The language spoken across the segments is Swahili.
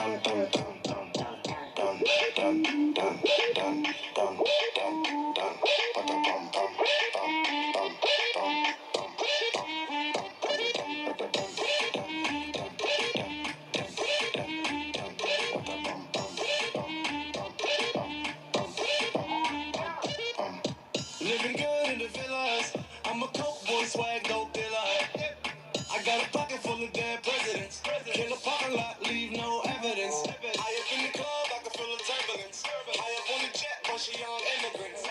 Living good in the villas. I'm a coke boy, swag no killer. I got a pocket full of dead presidents. Kill a parking lot, leave no evidence. High up in the club, I can feel the turbulence. High up on the jet, bunch of young immigrants.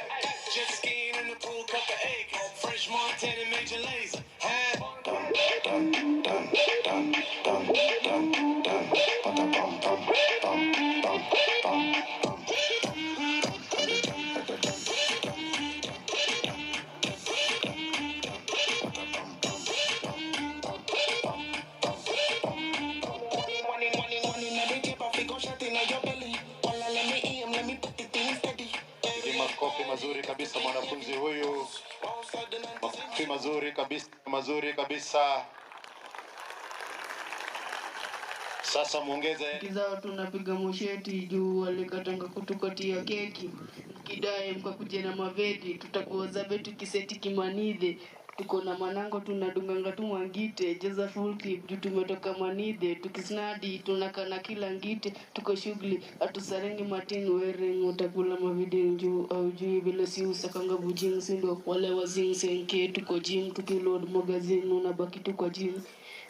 Jet skiing in the pool, cup of egg. French Montana, Major Lazer. Makofi mazuri kabisa mwanafunzi huyu. Makofi mazuri kabisa. Sasa muongeze. Kizao tunapiga mosheti juu walikatanga kutukatia keki. Kidai mkakuja na mavedi tutakuoza betu kiseti kimanidhe. Tuko na manango tunadunganga tu mangite jaza full clip juu tumetoka manidhe tukisnadi tunakana kila ngite tuko shughuli atusarengi matini wearing utakula mavide njuu au juu bila si usakanga bujing sindo wale wazing senke tuko gym tukiload magazine unabaki tu kwa gym.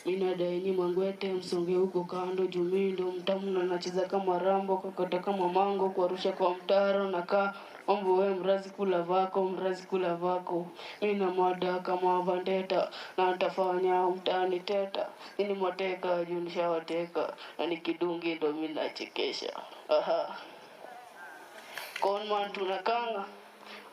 Mina daini mangwete msonge huko kando jumindo mtamu na nacheza kama rambo kakata kama mango kwa rusha kwa mtaro nakaa mambo we mrazi kula vako mina mada kama vandeta na nitafanya mtani teta ini mateka juu nishawateka na nikidungi ndo mina chekesha Conman tunakanga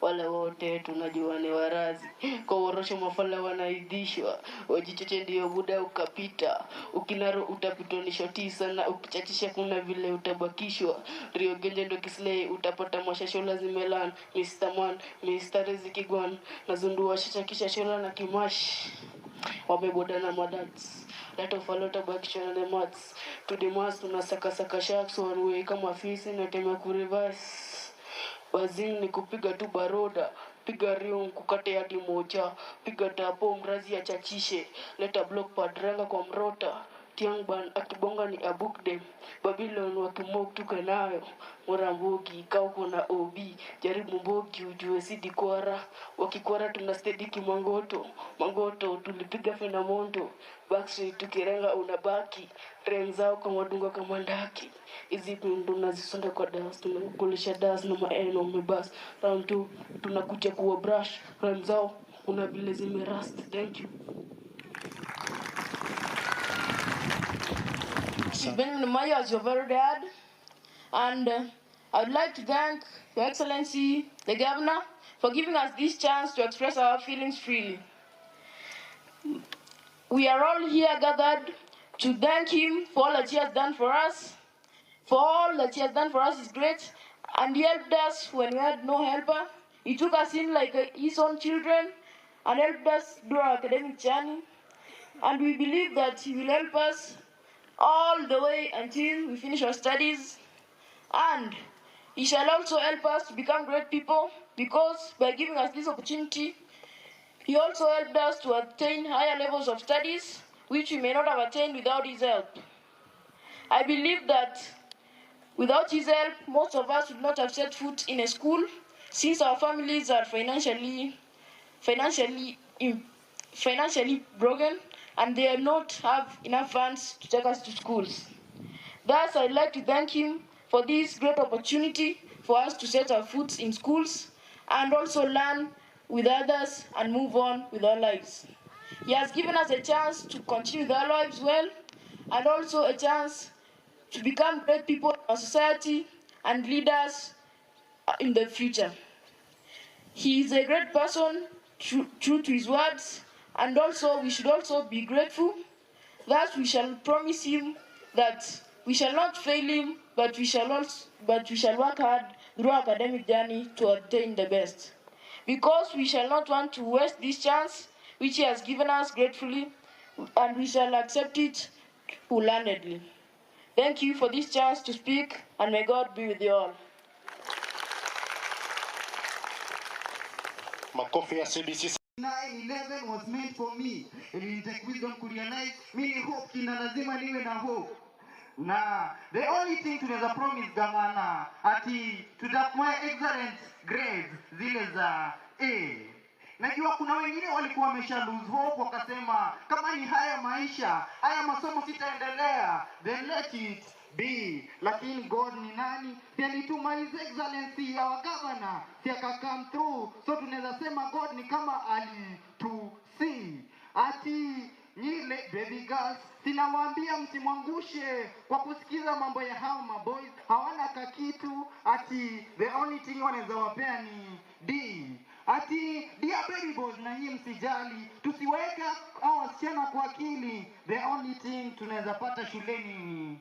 wale wote tunajua ni warazi kwa worosho mafala wanaidhishwa wajichoche ndio buda ukapita ukinaro utapitonisho tisa na ukichachisha kuna vile utabakishwa Rio Genje ndo kislay utapata mashasho lazimelan Mr. Man Mr. Riziki Gwan na zundua shachakisha shola na kimash wameboda na madats Lato falota bakisho na the mats to the mass tunasaka sharks one way kama fisi na tema kureverse Wazing ni kupiga tu baroda, piga riong kukate hadi moja, piga tapo mrazi ya chachishe, leta block padranga kwa mrota, Tiangban akibonga ni abukdem, Babylon wakimok tuke nayo, Morambogi, kauko na OB, jaribu mbogi ujue sidi kwara, wakikwara tunastedi kimangoto, mangoto tulipiga fenamonto, Backstreet tukirenga unabaki, renzao kwa wadunga kama ndaki. Izi ndo nazisonda kwa dance tunakulisha dance na maeno umebas round 2 tunakuja kuwa brush rhymes zao una vile zimerust. Thank you. Benjamin Maya is your very dad, and I would like to thank Your Excellency the Governor for giving us this chance to express our feelings freely. We are all here gathered to thank him for all that he has done for us. For all that he has done for us is great, and he helped us when we had no helper. He took us in like his own children and helped us do our academic journey. And we believe that he will help us all the way until we finish our studies. And he shall also help us to become great people, because by giving us this opportunity, he also helped us to attain higher levels of studies, which we may not have attained without his help. I believe that without his help, most of us would not have set foot in a school, since our families are financially broken, and they do not have enough funds to take us to schools. Thus, I'd like to thank him for this great opportunity for us to set our foot in schools and also learn with others and move on with our lives. He has given us a chance to continue with our lives well, and also a chance to become great people in our society and leaders in the future. He is a great person, true to his words, and also we should also be grateful. Thus we shall promise him that we shall not fail him, but we shall work hard through our academic journey to attain the best. Because we shall not want to waste this chance which he has given us gratefully, and we shall accept it wholeheartedly. Thank you for this chance to speak, and may God be with you all. Makofi ya CBC. 9/11 was meant for me. It will take wisdom to realize mimi hope kina lazima niwe na hope. Na the only thing tunaweza promise gavana ati tutakuwa excellent grades zile za A. Najua kuna wengine walikuwa wamesha lose hope wakasema kama ni haya maisha, haya masomo sitaendelea, then let it be. Lakini God ni nani? Si alituma His Excellency our governor, si come through. So tunaweza sema God ni kama alitusi. Ati nyile baby girls, sinawaambia msimwangushe kwa kusikiza mambo ya hao maboys, hawana kakitu. Ati the only thing wanaweza wapea ni D. Ati dear baby boys, na nyinyi msijali, tusiweka hao wasichana kwa akili. The only thing tunaweza pata shuleni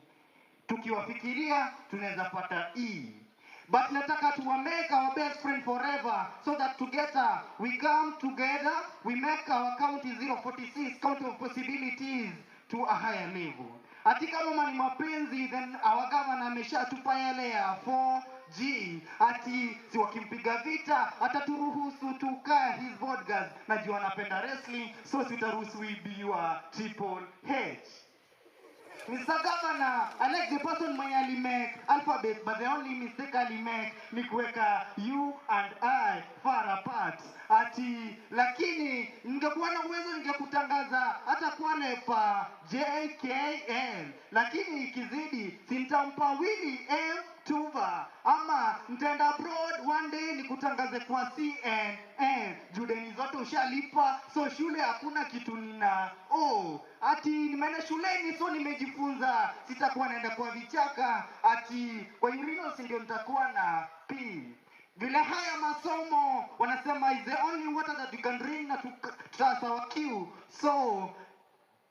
tukiwafikiria tunaweza pata E. But nataka to make our best friend forever, so that together we come together, we make our county 046 county of possibilities to a higher level. Ati kama ni mapenzi, then our governor ameshatupa yale ya 4G. Ati si wakimpiga vita ataturuhusu tukae his bodyguards. Najua anapenda wrestling, so sitaruhusu ibiwa Triple H. Mr. Governor, I like the person mwenye alimake alphabet, but the only mistake alimake ni kuweka you and I far apart. Ati, lakini ningekuwa na uwezo ningekutangaza hata kwale pa JKL. Lakini ikizidi, sintampa Willy M. Tuva. Ama nitaenda abroad one day nikutangaze kwa CNN. Judeni zote ushalipa, so shule hakuna kitu nina. Ati nimeenda shuleni so nimejifunza, sitakuwa naenda kwa vichaka. Ati kwa Urinos ndio nitakuwa na P. Vile haya masomo wanasema is the only water that you can drink na trust our queue. So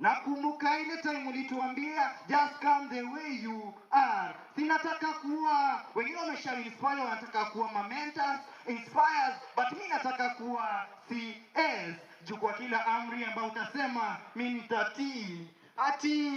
nakumbuka ile time ulituambia just come the way you are. Sinataka kuwa, wengine wamesha inspire wanataka kuwa mentors, inspires, but mimi nataka kuwa CS. Juu kwa kila amri ambayo utasema mimi nitatii. Ati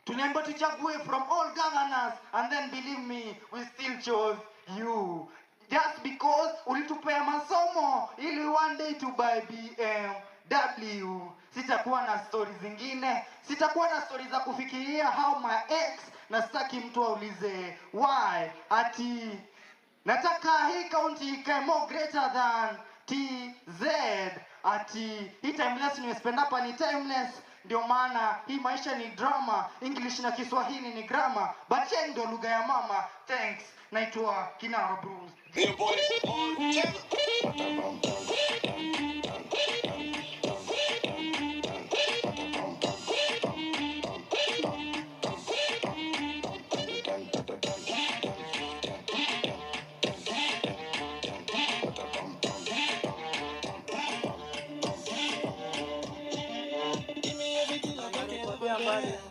tunaomba tuchague from all governors, and then believe me, we still chose you. Just because ulitupea masomo ili one day to buy BMW. Sitakuwa na stories zingine, sitakuwa na stories za kufikiria how my ex, na sitaki mtu aulize why. Ati nataka hii county ikae more greater than TZ. Ati hii timeless nimespend hapa ni timeless. Ndio maana hii maisha ni drama, English na Kiswahili ni grammar, but change ndio lugha ya mama. Thanks. Naitwa Kinara Bruce. Your boy on Jeff. Give me everything I got.